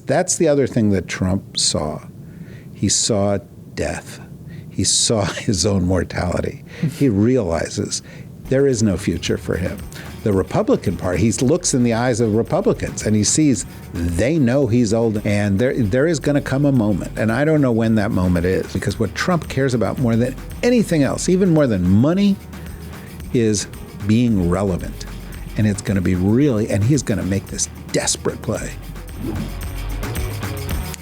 that's the other thing that Trump saw. He saw death. He saw his own mortality. He realizes there is no future for him. The Republican Party, he looks in the eyes of Republicans and he sees they know he's old, and there is going to come a moment, and I don't know when that moment is, because what Trump cares about more than anything else, even more than money, is being relevant. And it's going to be and he's going to make this desperate play.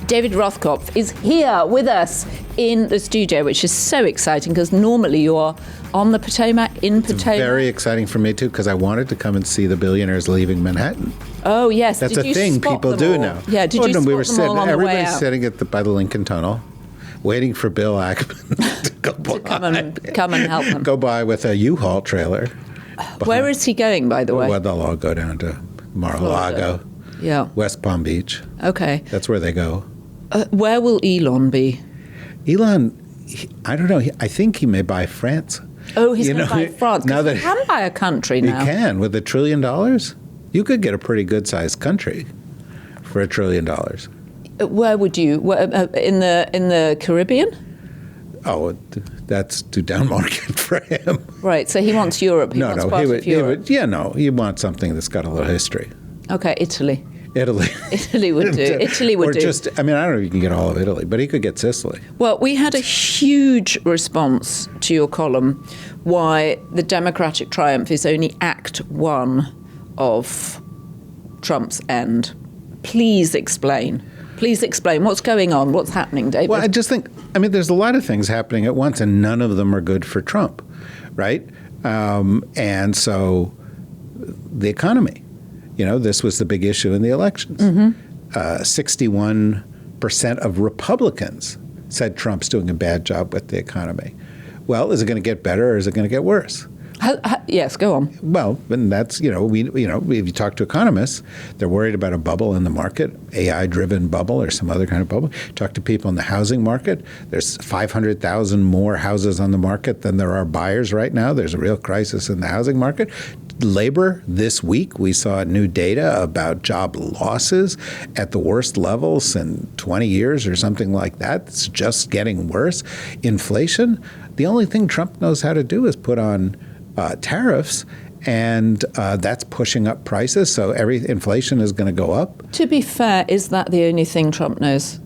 David Rothkopf is here with us in the studio, which is so exciting because normally you're on the Potomac, in Potomac. It's very exciting for me, too, because I wanted to come and see the billionaires leaving Manhattan. Oh, yes. That's a thing people do now. Yeah, did you spot we were them all on the way everybody's out? sitting by the Lincoln Tunnel, waiting for Bill Ackman to go by. Come and help them. Go by with a U-Haul trailer. Where is he going, by the way? Well, they'll all go down to Mar-a-Lago, West Palm Beach. Okay. That's where they go. Where will Elon be? Elon, I don't know. I think he may buy France. Oh, he's going to buy France. Now he can buy a country now. He can. With $1 trillion, you could get a pretty good-sized country for $1 trillion. Where would you? In the Caribbean? Oh, that's too down market for him. Right. So he wants Europe. He wants part of Europe. He wants something that's got a little history. Okay, Italy. Italy would do. Italy would or do. I don't know if you can get all of Italy, but he could get Sicily. Well, we had a huge response to your column, why the Democratic triumph is only Act 1 of Trump's end. Please explain. Please explain what's going on, what's happening, David. Well, I just think, there's a lot of things happening at once, and none of them are good for Trump, right? And so the economy. This was the big issue in the elections. 61% of Republicans said Trump's doing a bad job with the economy. Well, is it going to get better or is it going to get worse? Yes, go on. Well, and that's, if you talk to economists, they're worried about a bubble in the market, AI-driven bubble or some other kind of bubble. Talk to people in the housing market. There's 500,000 more houses on the market than there are buyers right now. There's a real crisis in the housing market. Labor, this week, we saw new data about job losses at the worst levels in 20 years or something like that. It's just getting worse. Inflation, the only thing Trump knows how to do is put on tariffs, and that's pushing up prices, so inflation is going to go up. To be fair, is that the only thing Trump knows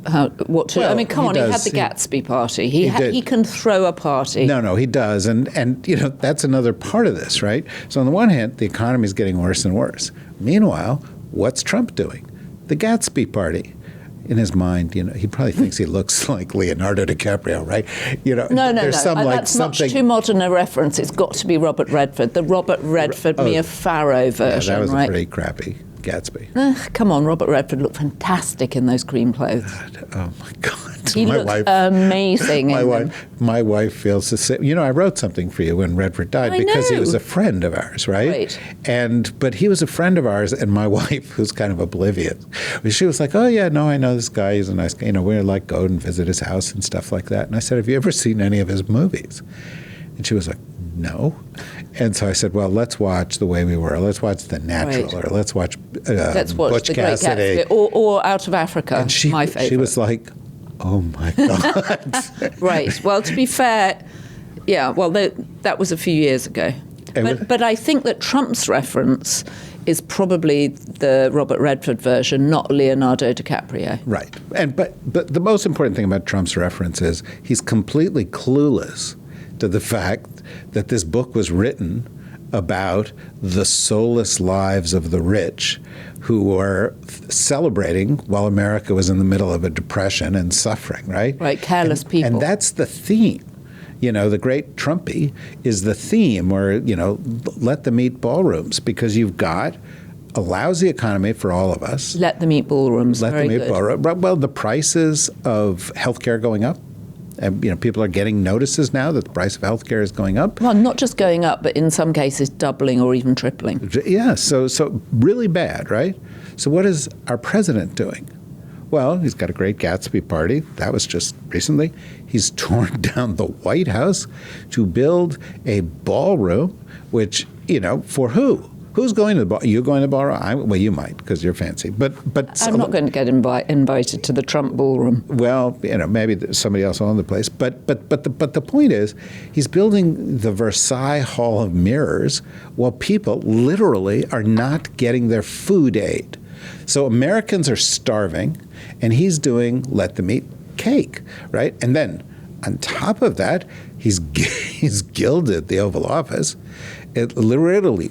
what to do? Well, come on, he had the Gatsby party. He can throw a party. No, he does, and that's another part of this, right? So on the one hand, the economy is getting worse and worse. Meanwhile, what's Trump doing? The Gatsby party. In his mind, he probably thinks he looks like Leonardo DiCaprio, right? No. There's That's something much too modern a reference. It's got to be Robert Redford, the Robert Redford Mia Farrow version, that was right? a pretty crappy Gatsby. Come on, Robert Redford looked fantastic in those cream clothes. Oh my God. He looked amazing. My wife feels the same. I wrote something for you when Redford died because he was a friend of ours, right? But he was a friend of ours, and my wife, who's kind of oblivious, she was like, "Oh yeah, no, I know this guy. He's a nice guy. We like go and visit his house and stuff like that." And I said, "Have you ever seen any of his movies?" And she was like, "No." And so I said, "Well, let's watch The Way We Were. Let's watch The Natural, or let's watch Butch The Cassidy, Great Gatsby, or Out of Africa." And my favorite. She was like, "Oh my God!" Right. Well, to be fair, that was a few years ago. But I think that Trump's reference is probably the Robert Redford version, not Leonardo DiCaprio. Right. But the most important thing about Trump's reference is he's completely clueless to the fact that this book was written about the soulless lives of the rich who were celebrating while America was in the middle of a depression and suffering, right? Right, careless people. And that's the theme. The great Trumpy is the theme, or, let them eat ballrooms, because you've got a lousy economy for all of us. Let them eat ballrooms. Let them eat ballrooms. Well, the prices of healthcare going up. And, people are getting notices now that the price of healthcare is going up. Well, not just going up, but in some cases doubling or even tripling. Yeah, so really bad, right? So what is our president doing? Well, he's got a great Gatsby party. That was just recently. He's torn down the White House to build a ballroom, which, for who? Who's going to the ballroom? You going to the ballroom? Well, you might because you're fancy. But I'm not going to get invited to the Trump ballroom. Well, maybe somebody else will own the place. But the point is, he's building the Versailles Hall of Mirrors while people literally are not getting their food aid. So Americans are starving, and he's doing let them eat cake, right? And then on top of that, he's gilded the Oval Office. It literally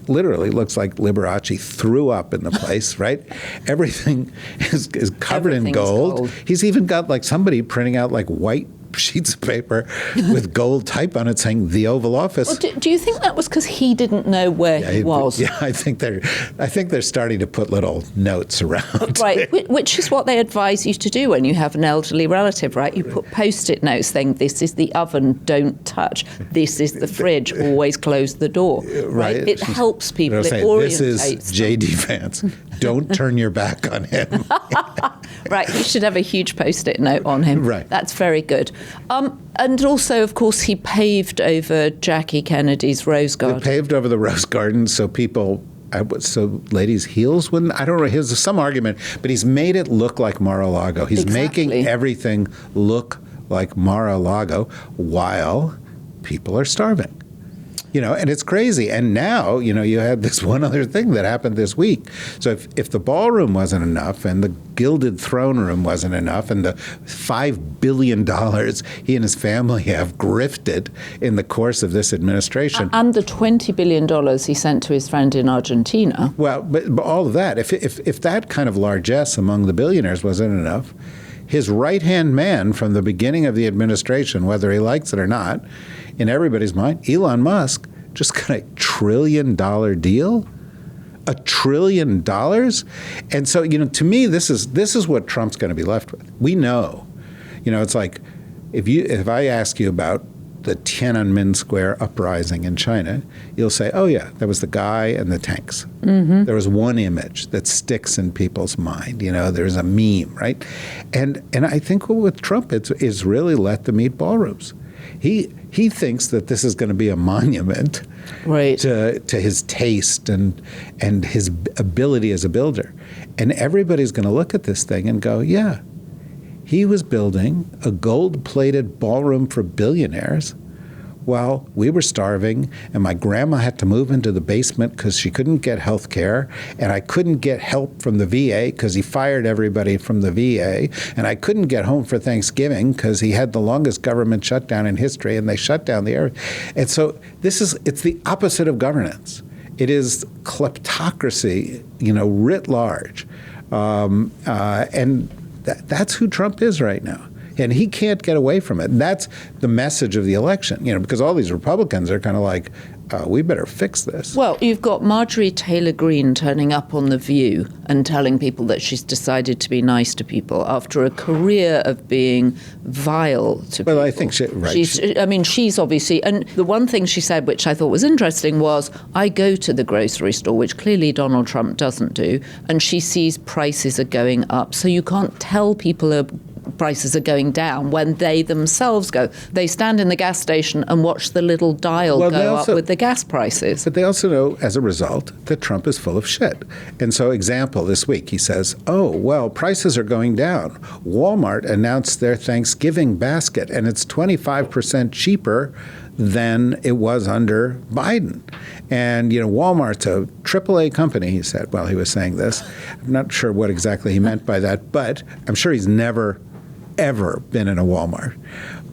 looks like Liberace threw up in the place, right? Everything is covered in gold. He's even got like somebody printing out like white sheets of paper with gold type on it saying the Oval Office. Well, do you think that was because he didn't know where he was? Yeah, I think they're starting to put little notes around. Right, which is what they advise you to do when you have an elderly relative, right? You put Post-it notes saying, this is the oven, don't touch. This is the fridge, always close the door. Right? It helps people. It orientates this is J.D. Vance. Don't turn your back on him. Right, you should have a huge Post-it note on him. Right. That's very good. And also, of course, he paved over Jackie Kennedy's Rose Garden. He paved over the Rose Garden so ladies' heels wouldn't, I don't know, there's some argument, but he's made it look like Mar-a-Lago. He's making everything look like Mar-a-Lago while people are starving. And it's crazy. And now, you had this one other thing that happened this week. So if the ballroom wasn't enough and the gilded throne room wasn't enough and the $5 billion he and his family have grifted in the course of this administration. And the $20 billion he sent to his friend in Argentina. Well, but all of that, if that kind of largesse among the billionaires wasn't enough, his right-hand man from the beginning of the administration, whether he likes it or not, in everybody's mind, Elon Musk, just got a $1 trillion deal. $1 trillion? And so, to me, this is what Trump's going to be left with. We know. It's like if I ask you about the Tiananmen Square uprising in China, you'll say, oh, yeah, that was the guy and the tanks. Mm-hmm. There was one image that sticks in people's mind. There's a meme, right? And I think with Trump, it's really let them eat ballrooms. He thinks that this is going to be a monument right. to his taste and his ability as a builder. And everybody's going to look at this thing and go, yeah, he was building a gold-plated ballroom for billionaires while we were starving, and my grandma had to move into the basement because she couldn't get health care, and I couldn't get help from the VA because he fired everybody from the VA, and I couldn't get home for Thanksgiving because he had the longest government shutdown in history, and they shut down the area. And so it's the opposite of governance. It is kleptocracy, writ large. And that's who Trump is right now. And he can't get away from it. That's the message of the election, because all these Republicans are kind of like, we better fix this. Well, you've got Marjorie Taylor Greene turning up on The View and telling people that she's decided to be nice to people after a career of being vile to people. Well, I think she's obviously, and the one thing she said, which I thought was interesting, was, I go to the grocery store, which clearly Donald Trump doesn't do, and she sees prices are going up. So you can't tell people prices are going down when they themselves go. They stand in the gas station and watch the little dial go up with the gas prices. But they also know, as a result, that Trump is full of shit. And so, example, this week, he says, oh, well, prices are going down. Walmart announced their Thanksgiving basket, and it's 25% cheaper than it was under Biden. And, Walmart's a AAA company, he said, while he was saying this. I'm not sure what exactly he meant by that, but I'm sure he's never ever been in a Walmart.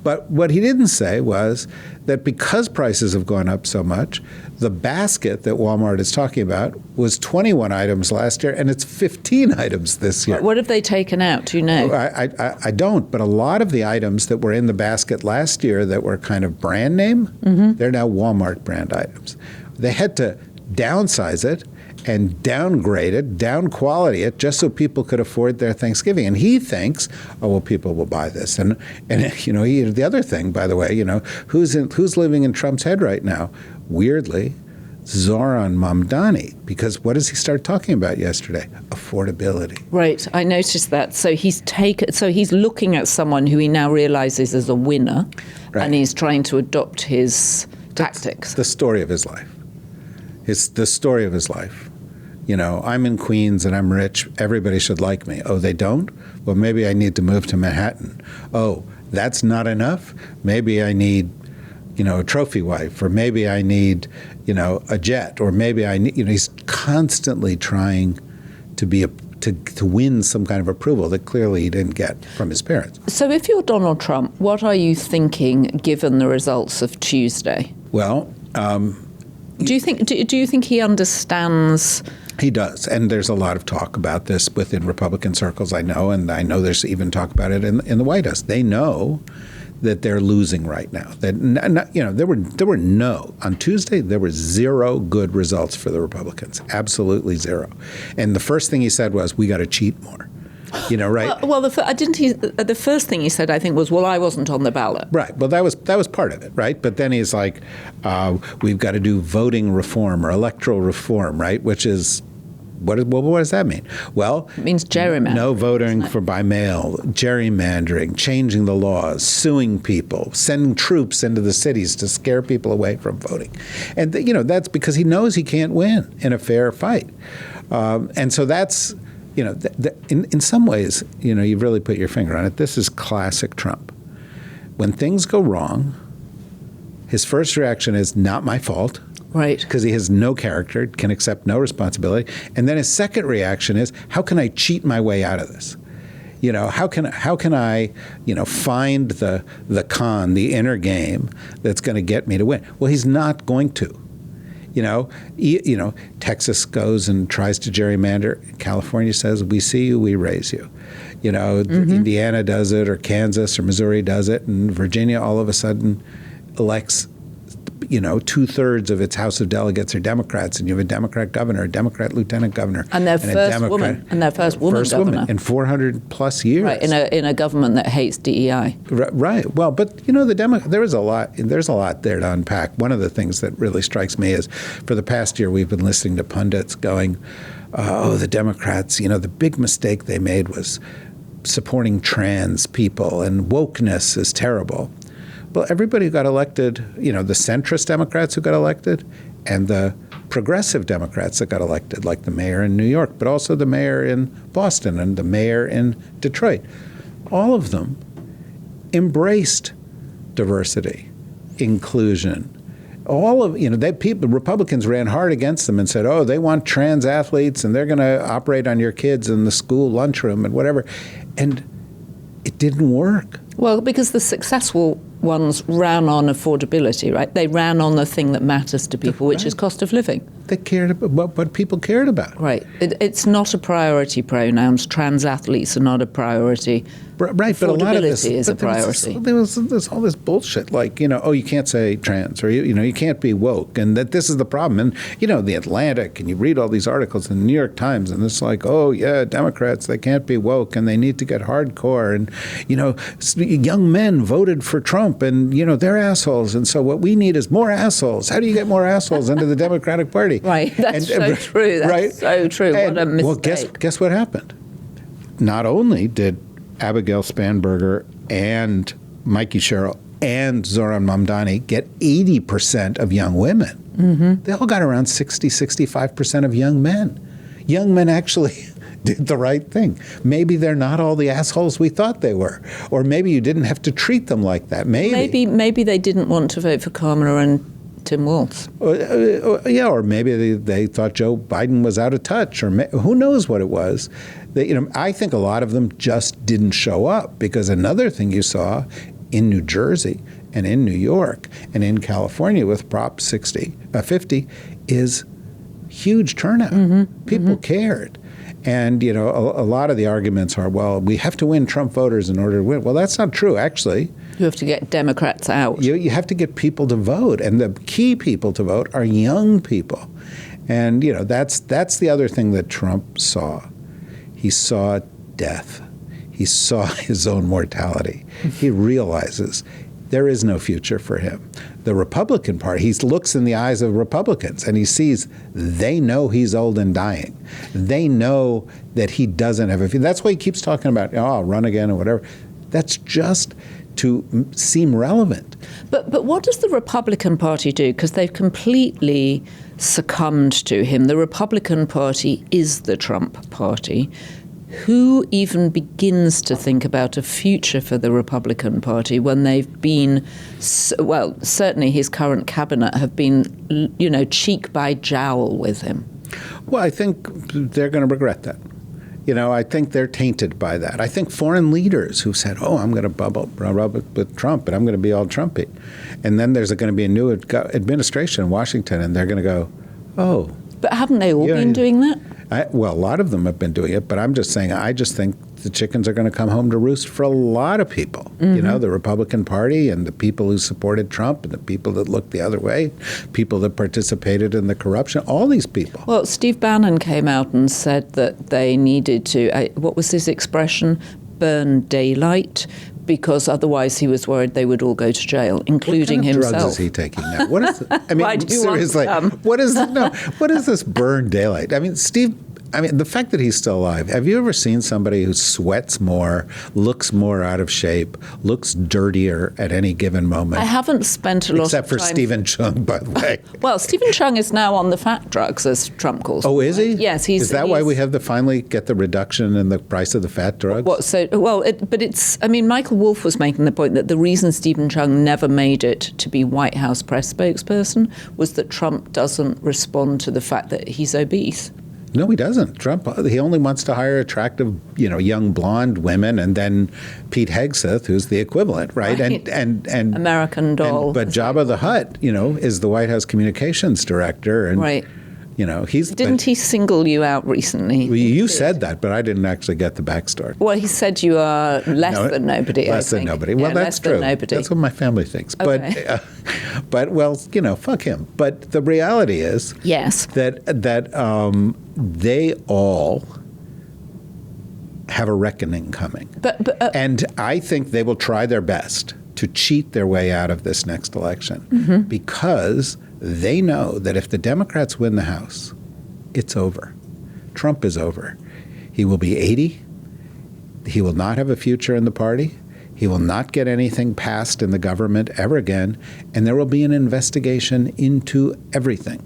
But what he didn't say was that because prices have gone up so much, the basket that Walmart is talking about was 21 items last year, and it's 15 items this year. What have they taken out? Do you know? I don't, but a lot of the items that were in the basket last year that were kind of brand name, they're now Walmart brand items. They had to downsize it and downgrade it, down quality it, just so people could afford their Thanksgiving. And he thinks, oh, well, people will buy this. And the other thing, by the way, who's living in Trump's head right now? Weirdly, Zohran Mamdani, because what does he start talking about yesterday? Affordability. Right, I noticed that. So he's looking at someone who he now realizes is a winner, right, and he's trying to adopt his tactics. The story of his life. It's the story of his life. I'm in Queens and I'm rich. Everybody should like me. Oh, they don't? Well, maybe I need to move to Manhattan. Oh, that's not enough? Maybe I need, a trophy wife, or maybe I need, a jet, or maybe I need, he's constantly trying to be to win some kind of approval that clearly he didn't get from his parents. So if you're Donald Trump, what are you thinking given the results of Tuesday? Well, do you think he understands? He does, and there's a lot of talk about this within Republican circles, I know, and I know there's even talk about it in the White House. They know that they're losing right now. There were on Tuesday there were zero good results for the Republicans, absolutely zero. And the first thing he said was, "We got to cheat more." Right? The first thing he said, I think, was, "Well, I wasn't on the ballot." Right. Well, that was part of it, right? But then he's like, "We've got to do voting reform or electoral reform," right? Which is, what does that mean? Well, it means gerrymandering. No voting for by mail, gerrymandering, changing the laws, suing people, sending troops into the cities to scare people away from voting, and that's because he knows he can't win in a fair fight, and so that's. In some ways, you've really put your finger on it. This is classic Trump. When things go wrong, his first reaction is not my fault. Right. Because he has no character, can accept no responsibility. And then his second reaction is, how can I cheat my way out of this? How can I, find the con, the inner game that's going to get me to win? Well, he's not going to. Texas goes and tries to gerrymander. California says, we see you, we raise you. Indiana does it, or Kansas or Missouri does it, and Virginia all of a sudden elects, 2/3 of its House of Delegates are Democrats, and you have a Democrat governor, a Democrat lieutenant governor, and their first woman governor in 400 plus years. Right, in a government that hates DEI. Right. Well, but there's a lot there to unpack. One of the things that really strikes me is, for the past year, we've been listening to pundits going, the Democrats, the big mistake they made was supporting trans people, and wokeness is terrible. Well, everybody who got elected, the centrist Democrats who got elected, and the progressive Democrats that got elected, like the mayor in New York, but also the mayor in Boston and the mayor in Detroit, all of them embraced diversity, inclusion. Republicans ran hard against them and said, oh, they want trans athletes and they're going to operate on your kids in the school lunchroom and whatever. And it didn't work. Well, because the successful ones ran on affordability, right? They ran on the thing that matters to people, which is cost of living. They cared about what people cared about. Right. It's not a priority. Pronouns. Trans athletes are not a priority. Right, but a lot of this is a priority. There's all this bullshit, like, you can't say trans, or you can't be woke, and that this is the problem. And the Atlantic, and you read all these articles in the New York Times, and it's like, oh yeah, Democrats, they can't be woke, and they need to get hardcore, and young men voted for Trump, and they're assholes, and so what we need is more assholes. How do you get more assholes into the Democratic Party? Right, that's so true. That's right? So true. What a mistake. Well, guess what happened? Not only did Abigail Spanberger and Mikey Sherrill and Zohran Mamdani get 80% of young women. Mm-hmm. They all got around 65% of young men. Young men actually did the right thing. Maybe they're not all the assholes we thought they were. Or maybe you didn't have to treat them like that. Maybe they didn't want to vote for Kamala and Tim Walz. Or maybe they thought Joe Biden was out of touch, or who knows what it was. I think a lot of them just didn't show up, because another thing you saw in New Jersey and in New York and in California with Prop 50 is huge turnout. Mm-hmm. People cared. And, a lot of the arguments are, well, we have to win Trump voters in order to win. Well, that's not true, actually. You have to get Democrats out. You have to get people to vote. And the key people to vote are young people. And, that's the other thing that Trump saw. He saw death. He saw his own mortality. He realizes there is no future for him. The Republican Party, he looks in the eyes of Republicans and he sees they know he's old and dying. They know that he doesn't have a future. That's why he keeps talking about, I'll run again or whatever. That's just to seem relevant. But what does the Republican Party do? Because they've completely succumbed to him. The Republican Party is the Trump Party. Who even begins to think about a future for the Republican Party when they've been, well, certainly his current cabinet have been, cheek by jowl with him? Well, I think they're going to regret that. I think they're tainted by that. I think foreign leaders who've said, I'm going to rub it with Trump, and I'm going to be all Trumpy. And then there's going to be a new administration in Washington, and they're going to go, But haven't they all been doing that? A lot of them have been doing it, but I'm just saying, I just think the chickens are going to come home to roost for a lot of people. Mm-hmm. The Republican Party and the people who supported Trump and the people that looked the other way, people that participated in the corruption, all these people. Well, Steve Bannon came out and said that they needed to, what was his expression, burn daylight, because otherwise he was worried they would all go to jail, including what kind of himself. drugs is he taking now? What is? I mean, Why do you seriously, want what is this burn daylight? I mean, the fact that he's still alive. Have you ever seen somebody who sweats more, looks more out of shape, looks dirtier at any given moment? I haven't spent a lot of time. Except for Stephen Chung, by the way. Well, Stephen Chung is now on the fat drugs, as Trump calls them. Oh, is he? Yes, Is that why we have to finally get the reduction in the price of the fat drugs? Michael Wolff was making the point that the reason Stephen Chung never made it to be White House press spokesperson was that Trump doesn't respond to the fact that he's obese. No, he doesn't. Trump, he only wants to hire attractive, young blonde women, and then Pete Hegseth, who's the equivalent, right? And American Doll. But Jabba the Hutt, is the White House communications director, and right. Didn't he single you out recently? Well, you said that, but I didn't actually get the backstory. Well, he said you are less than nobody. Less than nobody. Well, that's true. That's what my family thinks. Okay. But fuck him. But the reality is, yes, that they all have a reckoning coming. And I think they will try their best to cheat their way out of this next election, because they know that if the Democrats win the House, it's over. Trump is over. He will be 80. He will not have a future in the party. He will not get anything passed in the government ever again. And there will be an investigation into everything,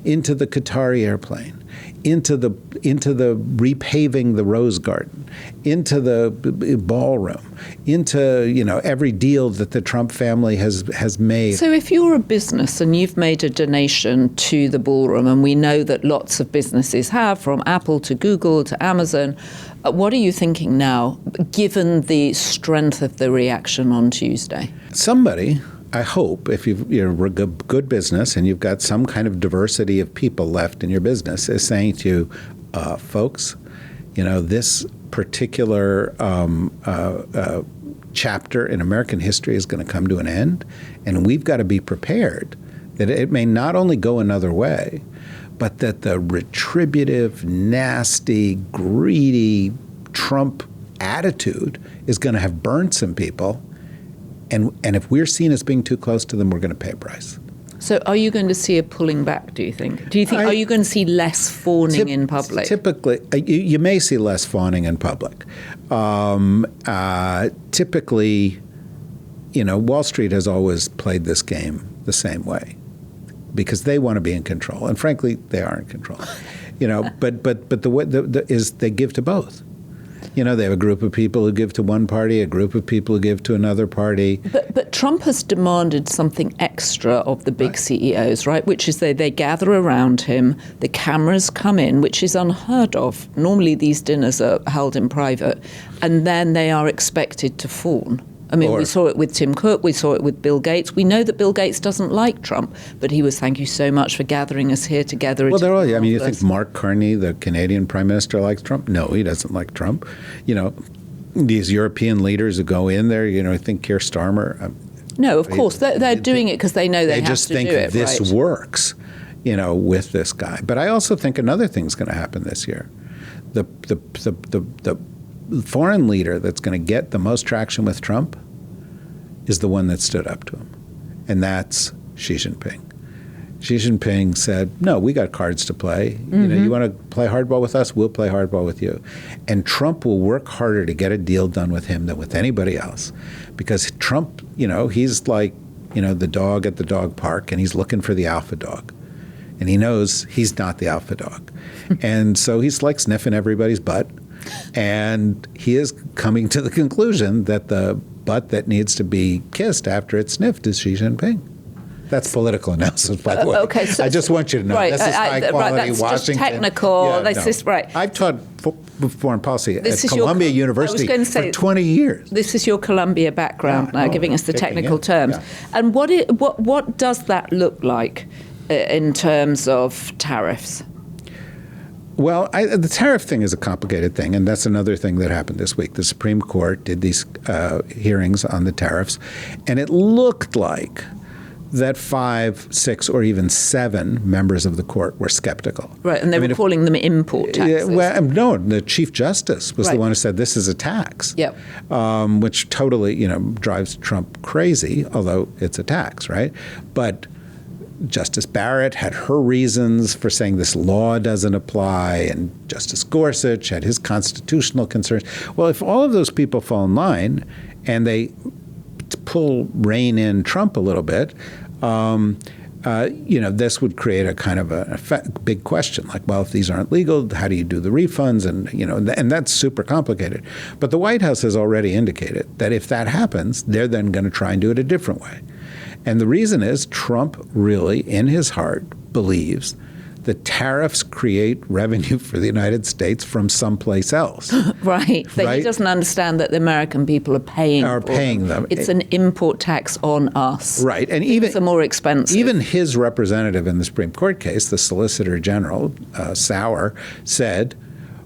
into the Qatari airplane, into the repaving the Rose Garden, into the Ballroom, into every deal that the Trump family has made. So if you're a business and you've made a donation to the Ballroom, and we know that lots of businesses have, from Apple to Google to Amazon, what are you thinking now, given the strength of the reaction on Tuesday? Somebody, I hope, if you're a good business and you've got some kind of diversity of people left in your business, is saying to you, folks, this particular chapter in American history is going to come to an end, and we've got to be prepared that it may not only go another way, but that the retributive, nasty, greedy Trump attitude is going to have burned some people. And if we're seen as being too close to them, we're going to pay a price. So are you going to see a pulling back, do you think? Are you going to see less fawning in public? Typically, you may see less fawning in public. Typically, Wall Street has always played this game the same way because they want to be in control. And frankly, they are in control. But the way is they give to both. They have a group of people who give to one party, a group of people who give to another party. But Trump has demanded something extra of the big CEOs, right? Which is they gather around him, the cameras come in, which is unheard of. Normally these dinners are held in private, and then they are expected to fawn. I mean, we saw it with Tim Cook, we saw it with Bill Gates. We know that Bill Gates doesn't like Trump, but he was, thank you so much for gathering us here together. Well, they're all, you think Mark Carney, the Canadian Prime Minister, likes Trump? No, he doesn't like Trump. These European leaders who go in there, I think Keir Starmer. No, of course. They're doing it because they know they have to do it. They just think this right? works, with this guy. But I also think another thing's going to happen this year. The foreign leader that's going to get the most traction with Trump is the one that stood up to him, and that's Xi Jinping. Xi Jinping said, no, we got cards to play. You want to play hardball with us? We'll play hardball with you. And Trump will work harder to get a deal done with him than with anybody else, because Trump, he's like, the dog at the dog park, and he's looking for the alpha dog. And he knows he's not the alpha dog. And so he's like sniffing everybody's butt. And he is coming to the conclusion that the butt that needs to be kissed after it's sniffed is Xi Jinping. That's political analysis, by the way. Okay, so, I just want you to know right, this is high quality that's Washington. Just technical. Yeah, right. I've taught foreign policy This at is Columbia University for 20 years. This is your Columbia background now, giving us the technical terms. Yeah. And what does that look like in terms of tariffs? Well, the tariff thing is a complicated thing, and that's another thing that happened this week. The Supreme Court did these hearings on the tariffs, and it looked like that 5, 6, or even 7 members of the court were skeptical. Right, and they were calling them import taxes. No, the Chief Justice was the one who said this is a tax, which totally, drives Trump crazy, although it's a tax, right? But Justice Barrett had her reasons for saying this law doesn't apply, and Justice Gorsuch had his constitutional concerns. Well, if all of those people fall in line and they rein in Trump a little bit, this would create a kind of a big question. Like, well, if these aren't legal, how do you do the refunds? And that's super complicated. But the White House has already indicated that if that happens, they're then going to try and do it a different way. And the reason is Trump really, in his heart, believes that tariffs create revenue for the United States from someplace else. Right. That he doesn't understand that the American people are paying them. It's an import tax on us. Right. And even are more expensive. Even his representative in the Supreme Court case, the Solicitor General, Sauer, said,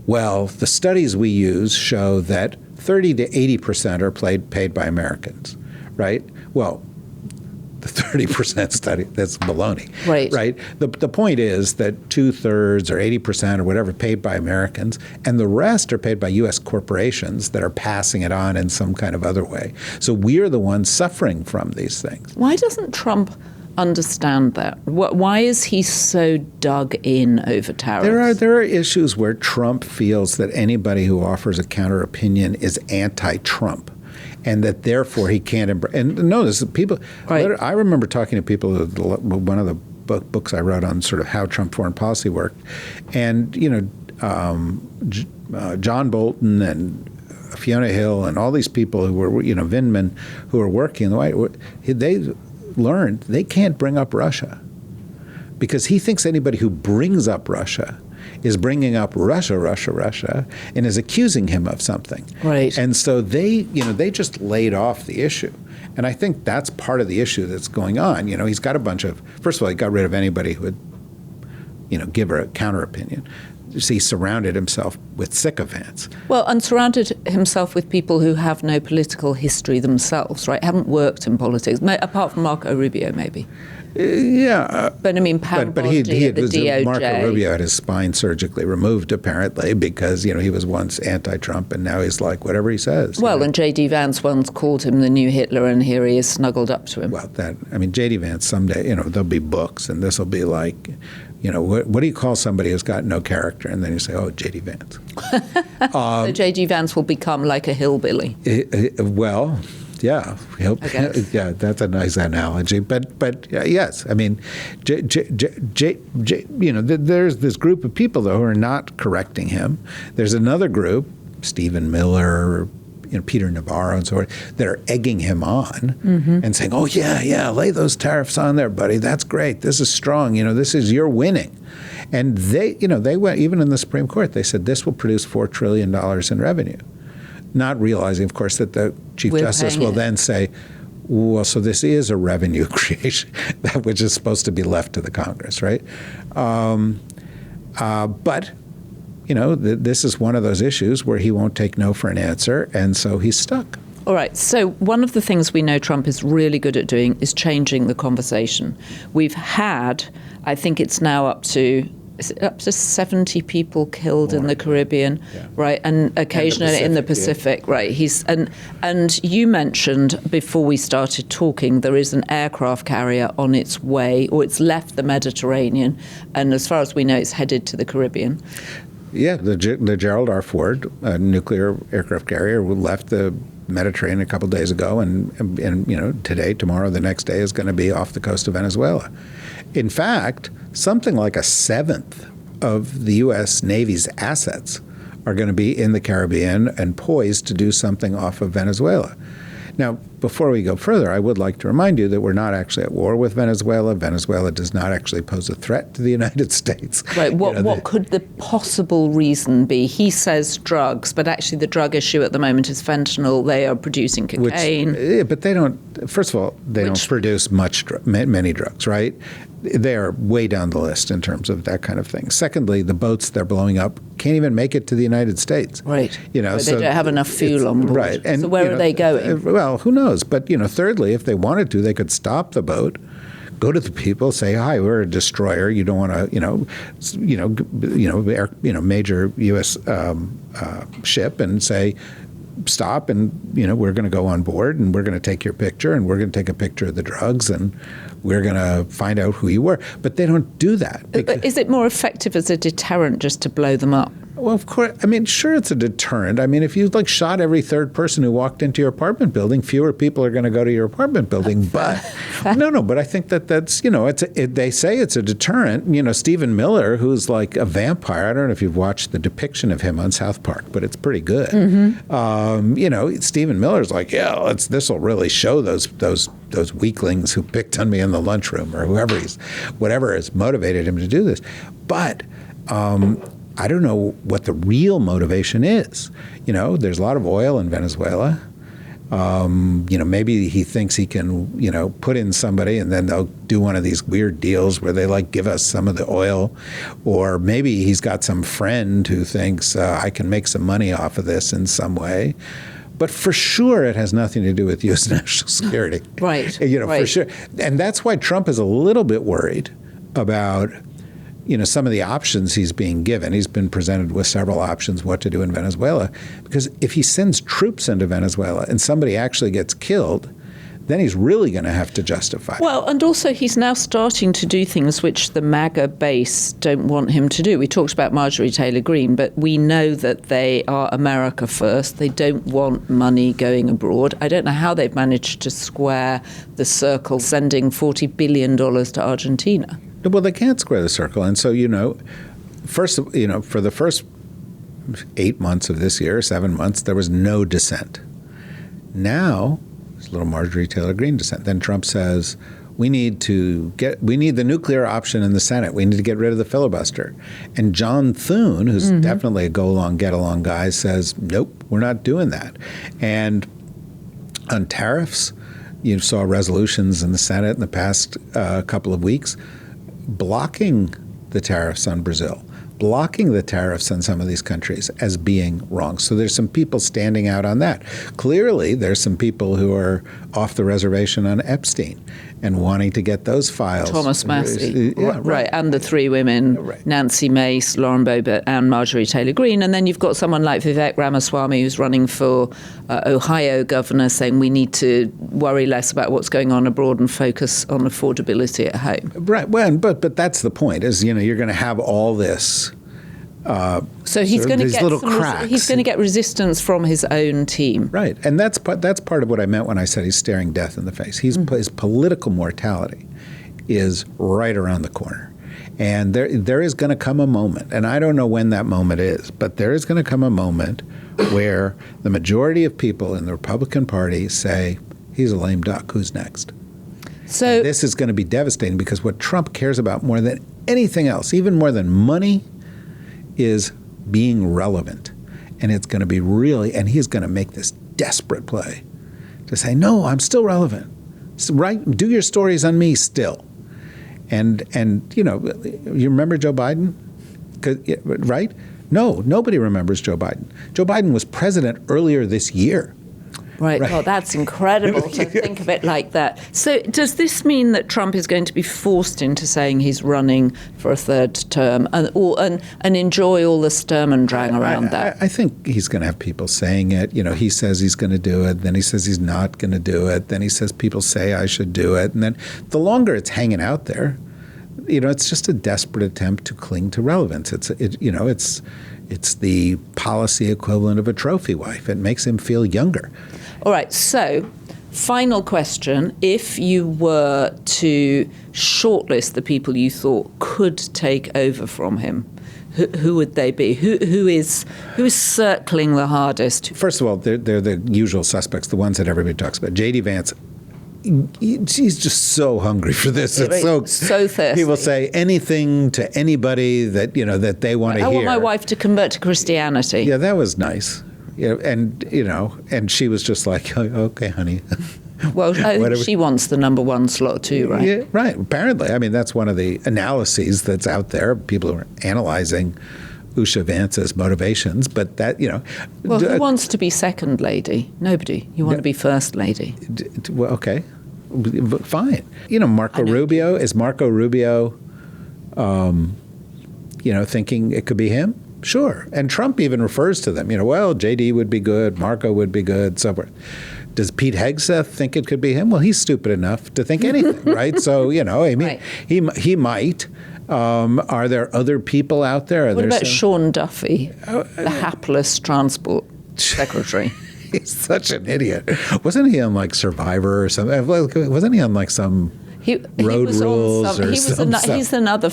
well, the studies we use show that 30 to 80% are paid by Americans, right? Well, the 30% study, that's baloney. Right. The point is that 2/3 or 80% or whatever paid by Americans, and the rest are paid by U.S. corporations that are passing it on in some kind of other way. So we're the ones suffering from these things. Why doesn't Trump understand that? Why is he so dug in over tariffs? There are issues where Trump feels that anybody who offers a counter opinion is anti-Trump, and that therefore he can't embrace. And notice people. Right. I remember talking to people. One of the books I wrote on sort of how Trump foreign policy worked, and John Bolton and Fiona Hill and all these people who were Vindman who were working in the White House, they learned they can't bring up Russia, because he thinks anybody who brings up Russia is bringing up Russia, and is accusing him of something. Right. And so they just laid off the issue. And I think that's part of the issue that's going on. He's got a bunch of, first of all, he got rid of anybody who would, give her a counter opinion. He surrounded himself with sycophants. Well, and surrounded himself with people who have no political history themselves, right? Haven't worked in politics, apart from Marco Rubio, maybe. But I mean, but he at the DOJ. Marco Rubio had his spine surgically removed, apparently, because he was once anti-Trump, and now he's like whatever he says. Well, and J.D. Vance once called him the new Hitler, and here he is snuggled up to him. Well, J.D. Vance someday, there'll be books, and this will be like, what do you call somebody who's got no character? And then you say, oh, J.D. Vance. So J.D. Vance will become like a hillbilly. Well. Yeah, yeah, that's a nice analogy. But yes, I mean, there's this group of people though who are not correcting him. There's another group, Stephen Miller, Peter Navarro, and so forth, that are egging him on and saying, "Oh yeah, lay those tariffs on there, buddy. That's great. This is strong. This is you're winning." And they went even in the Supreme Court. They said this will produce $4 trillion in revenue. Not realizing, of course, that the Chief Justice will then say, well, so this is a revenue creation, which is supposed to be left to the Congress, right? But, this is one of those issues where he won't take no for an answer, and so he's stuck. All right. So one of the things we know Trump is really good at doing is changing the conversation. We've had, I think it's now up to 70 people killed in the Caribbean, right, and occasionally in the Pacific, right. And you mentioned before we started talking, there is an aircraft carrier on its way, or it's left the Mediterranean, and as far as we know, it's headed to the Caribbean. Yeah, the Gerald R. Ford nuclear aircraft carrier left the Mediterranean a couple days ago, and today, tomorrow, the next day is going to be off the coast of Venezuela. In fact, something like a seventh of the U.S. Navy's assets are going to be in the Caribbean and poised to do something off of Venezuela. Now, before we go further, I would like to remind you that we're not actually at war with Venezuela. Venezuela does not actually pose a threat to the United States. Right. What could the possible reason be? He says drugs, but actually the drug issue at the moment is fentanyl. They are producing cocaine. But they don't, first of all, they don't produce many drugs, right? They're way down the list in terms of that kind of thing. Secondly, the boats they're blowing up can't even make it to the United States. Right. They don't have enough fuel on board. Right. And, so where are they going? Well, who knows? But, thirdly, if they wanted to, they could stop the boat, go to the people, say, "Hi, we're a destroyer. You don't want to, major U.S. Ship," and say, "Stop," and we're going to go on board, and we're going to take your picture, and we're going to take a picture of the drugs, and we're going to find out who you were. But they don't do that. Is it more effective as a deterrent just to blow them up? Well, of course. I mean, sure, it's a deterrent. I mean, if you shot every third person who walked into your apartment building, fewer people are going to go to your apartment building. But but I think that's they say it's a deterrent. Stephen Miller, who's like a vampire. I don't know if you've watched the depiction of him on South Park, but it's pretty good. Mm-hmm. Stephen Miller's like, this will really show those weaklings who picked on me in the lunchroom, or whatever has motivated him to do this. But I don't know what the real motivation is. There's a lot of oil in Venezuela. Maybe he thinks he can, put in somebody and then they'll do one of these weird deals where they give us some of the oil. Or maybe he's got some friend who thinks I can make some money off of this in some way. But for sure, it has nothing to do with U.S. national security. Right. Right. For sure. And that's why Trump is a little bit worried about some of the options he's being given. He's been presented with several options what to do in Venezuela, because if he sends troops into Venezuela and somebody actually gets killed, then he's really going to have to justify it. Well, and also he's now starting to do things which the MAGA base don't want him to do. We talked about Marjorie Taylor Greene, but we know that they are America first. They don't want money going abroad. I don't know how they've managed to square the circle, sending $40 billion to Argentina. Well, they can't square the circle. And so, first, for the first 8 months of this year, 7 months, there was no dissent. Now, there's a little Marjorie Taylor Greene dissent. Then Trump says, we need the nuclear option in the Senate. We need to get rid of the filibuster. And John Thune, who's definitely a go-along, get-along guy, says, nope, we're not doing that. And on tariffs, you saw resolutions in the Senate in the past couple of weeks blocking the tariffs on Brazil, blocking the tariffs on some of these countries as being wrong. So there's some people standing out on that. Clearly, there's some people who are off the reservation on Epstein and wanting to get those files. Thomas Massie, right. And the three women, Nancy Mace, Lauren Boebert, and Marjorie Taylor Greene. And then you've got someone like Vivek Ramaswamy, who's running for Ohio governor, saying we need to worry less about what's going on abroad and focus on affordability at home. Right. Well, but that's the point, is, you're going to have all this. So he's going to get little cracks. He's going to get resistance from his own team, right? And that's part of what I meant when I said he's staring death in the face. His political mortality is right around the corner, and there is going to come a moment, and I don't know when that moment is, but there is going to come a moment where the majority of people in the Republican Party say he's a lame duck. Who's next? So and this is going to be devastating, because what Trump cares about more than anything else, even more than money, is being relevant. And it's going to be and he's going to make this desperate play to say, no, I'm still relevant. Right? Do your stories on me still. And you remember Joe Biden? Right? No, nobody remembers Joe Biden. Joe Biden was president earlier this year. Right. Well, that's incredible to think of it like that. So does this mean that Trump is going to be forced into saying he's running for a third term and enjoy all the Sturm und Drang around that? I think he's going to have people saying it. He says he's going to do it. Then he says he's not going to do it. Then he says people say I should do it. And then the longer it's hanging out there, it's just a desperate attempt to cling to relevance. It's It's the policy equivalent of a trophy wife. It makes him feel younger. All right, so final question. If you were to shortlist the people you thought could take over from him, who would they be? Who is circling the hardest? First of all, they're the usual suspects, the ones that everybody talks about. J.D. Vance, he's just so hungry for this. It's so thirsty. He will say anything to anybody that that they want to hear. I want my wife to convert to Christianity. Yeah, that was nice. And she was just like, oh, okay, honey. Well, I think she wants the number one slot too, right? Yeah, right. Apparently. I mean, that's one of the analyses that's out there. People are analyzing Usha Vance's motivations, but that, Well, who wants to be second lady? Nobody. You want to be first lady. Well, okay. Fine. Marco Rubio, is Marco Rubio, thinking it could be him? Sure. And Trump even refers to them. Well, JD would be good, Marco would be good, so forth. Does Pete Hegseth think it could be him? Well, he's stupid enough to think anything, right? So, right. he might. Are there other people out there? What about Sean Duffy, the hapless transport secretary? He's such an idiot. Wasn't he on Survivor or something? Wasn't he on some Road Rules or something? He's another.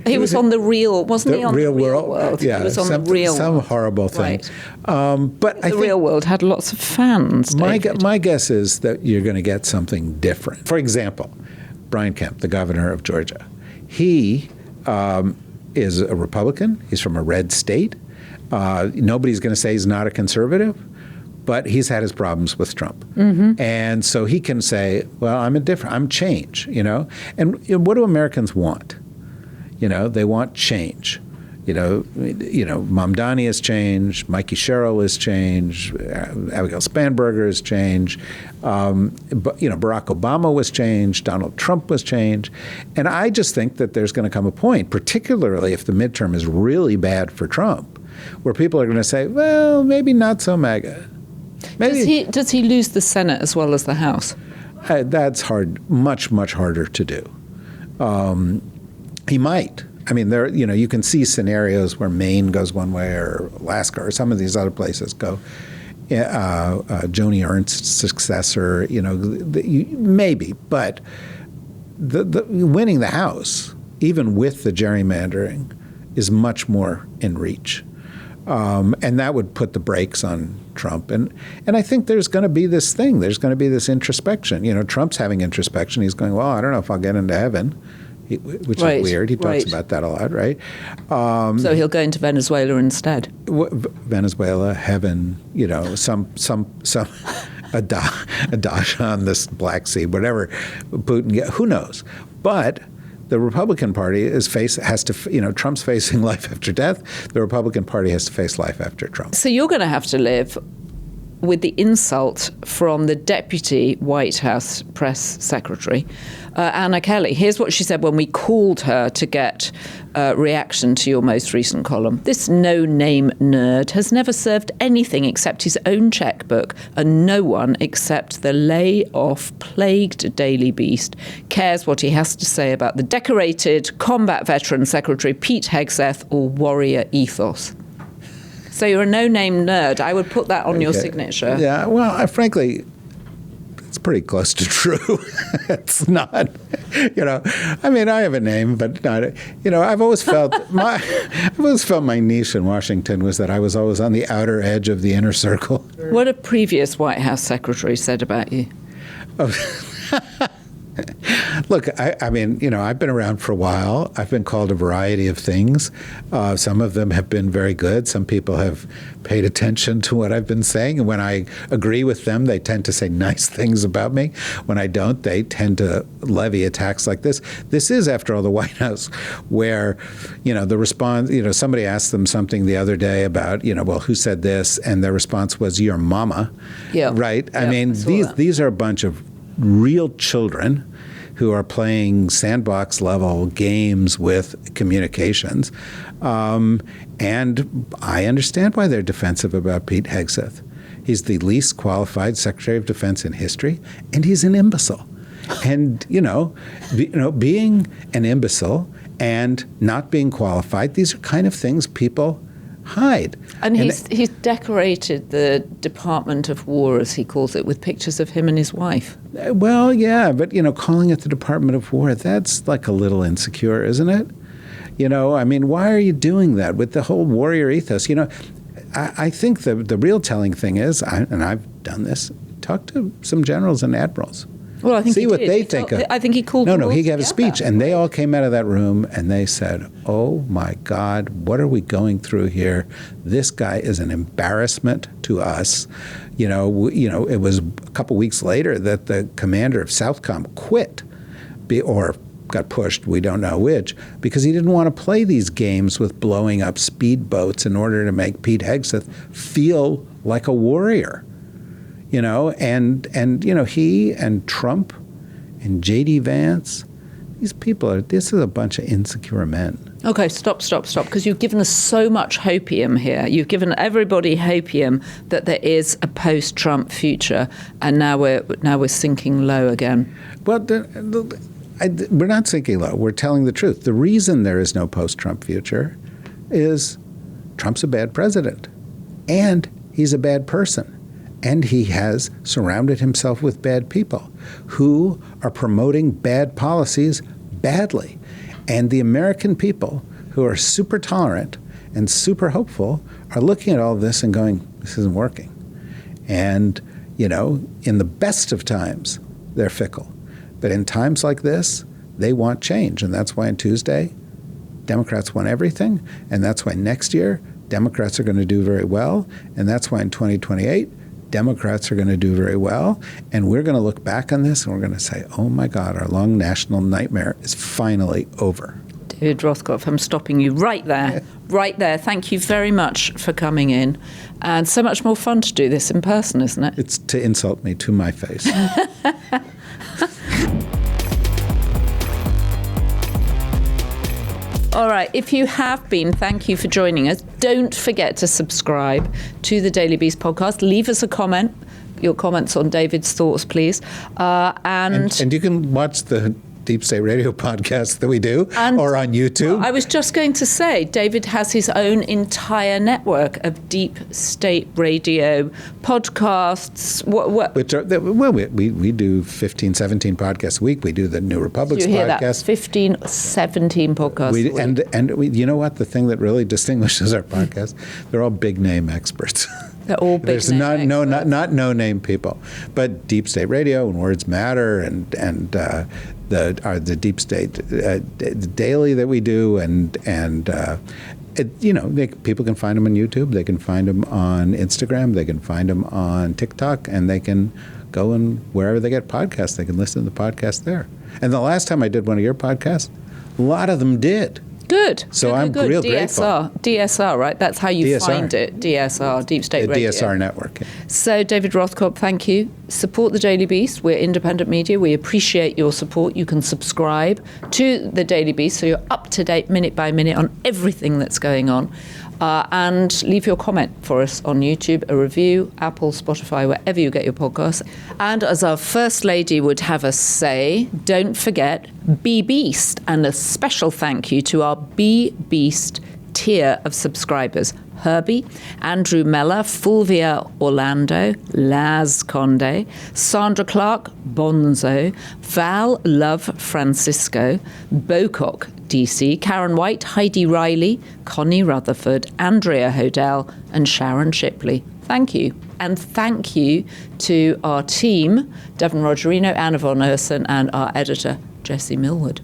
He was on the Real. Wasn't he on the Real World? Yeah, he was on the Real. Some horrible thing. Right. But I think Real World had lots of fans. My guess is that you're going to get something different. For example, Brian Kemp, the governor of Georgia, he is a Republican. He's from a red state. Nobody's going to say he's not a conservative. But he's had his problems with Trump. Mm-hmm. And so he can say, well, I'm change, And what do Americans want? They want change. Mamdani has changed, Mikey Sherrill has changed, Abigail Spanberger has changed, Barack Obama was changed, Donald Trump was changed. And I just think that there's going to come a point, particularly if the midterm is really bad for Trump, where people are going to say, well, maybe not so MAGA. Does he lose the Senate as well as the House? That's hard, much, much harder to do. He might. I mean, you can see scenarios where Maine goes one way or Alaska or some of these other places go. Joni Ernst's successor, maybe. But the winning the House, even with the gerrymandering, is much more in reach. And that would put the brakes on Trump. And I think there's going to be this thing. There's going to be this introspection. Trump's having introspection. He's going, well, I don't know if I'll get into heaven, which is weird. He talks about that a lot, right? So he'll go into Venezuela instead. Venezuela, heaven, some Adash on this Black Sea, whatever Putin, who knows? But the Republican Party Trump's facing life after death. The Republican Party has to face life after Trump. So you're going to have to live with the insult from the deputy White House press secretary, Anna Kelly. Here's what she said when we called her to get a reaction to your most recent column. This no-name nerd has never served anything except his own checkbook, and no one except the lay-off, plagued Daily Beast cares what he has to say about the decorated combat veteran secretary Pete Hegseth or warrior ethos. So you're a no-name nerd. I would put that on your signature. Yeah, well, frankly, it's pretty close to true. It's not, I mean, I have a name, but not, I've always felt my niche in Washington was that I was always on the outer edge of the inner circle. What a previous White House secretary said about you. Look, I mean, I've been around for a while. I've been called a variety of things. Some of them have been very good. Some people have paid attention to what I've been saying. And when I agree with them, they tend to say nice things about me. When I don't, they tend to levy attacks like this. This is, after all, the White House where, the response, somebody asked them something the other day about, well, who said this? And their response was, your mama. Yeah. Right? Yeah, I mean, these are a bunch of real children who are playing sandbox level games with communications. And I understand why they're defensive about Pete Hegseth. He's the least qualified Secretary of Defense in history, and he's an imbecile. And, being an imbecile and not being qualified, these are kind of things people hide. And he's decorated the Department of War, as he calls it, with pictures of him and his wife. Well, yeah, but, calling it the Department of War, that's like a little insecure, isn't it? Why are you doing that with the whole warrior ethos? I think the real telling thing is, and I've done this, talk to some generals and admirals. Well, I think see what they think. I think he called. No, he gave a speech, and they all came out of that room and they said, "Oh my God, what are we going through here? This guy is an embarrassment to us." It was a couple weeks later that the commander of Southcom quit, or got pushed. We don't know which, because he didn't want to play these games with blowing up speedboats in order to make Pete Hegseth feel like a warrior. He and Trump and J.D. Vance, this is a bunch of insecure men. Okay, stop, because you've given us so much hopium here. You've given everybody hopium that there is a post-Trump future, and now we're sinking low again. Well, we're not sinking low. We're telling the truth. The reason there is no post-Trump future is Trump's a bad president, and he's a bad person. And he has surrounded himself with bad people who are promoting bad policies badly. And the American people, who are super tolerant and super hopeful, are looking at all this and going, this isn't working. And, in the best of times, they're fickle. But in times like this, they want change. And that's why on Tuesday, Democrats want everything. And that's why next year, Democrats are going to do very well. And that's why in 2028, Democrats are going to do very well, and we're going to look back on this and we're going to say, oh my God, our long national nightmare is finally over. David Rothkopf, I'm stopping you right there. Right there. Thank you very much for coming in. And so much more fun to do this in person, isn't it? It's to insult me to my face. All right. If you have been, thank you for joining us. Don't forget to subscribe to the Daily Beast podcast. Leave us a comment. Your comments on David's thoughts, please. And you can watch the Deep State Radio podcast that we do, or on YouTube. Well, I was just going to say, David has his own entire network of Deep State Radio podcasts. Which are, we do 15, 17 podcasts a week. We do the New Republics podcast. You hear podcast. That? 15, 17 podcasts a week. And you know what? The thing that really distinguishes our podcast, they're all big name experts. They're all big There's name not no-name people. But Deep State Radio and Words Matter and the Deep State the daily that we do, people can find them on YouTube, they can find them on Instagram, they can find them on TikTok, and they can go and wherever they get podcasts, they can listen to the podcast there. And the last time I did one of your podcasts, a lot of them did. Good. So good, I'm good. real grateful. DSR, right? That's how you find it. DSR, Deep State Radio. DSR network. Yeah. So, David Rothkopf, thank you. Support the Daily Beast. We're independent media. We appreciate your support. You can subscribe to the Daily Beast so you're up to date minute by minute on everything that's going on. And leave your comment for us on YouTube, a review, Apple, Spotify, wherever you get your podcasts. And as our First Lady would have us say, don't forget, be Beast. And a special thank you to our Be Beast tier of subscribers. Herbie, Andrew Mellor, Fulvia Orlando, Laz Conde, Sandra Clark, Bonzo, Val Love Francisco, Bocock DC, Karen White, Heidi Riley, Connie Rutherford, Andrea Hodell, and Sharon Shipley. Thank you. And thank you to our team, Devon Rogerino, Anna Von Urson, and our editor, Jesse Millwood.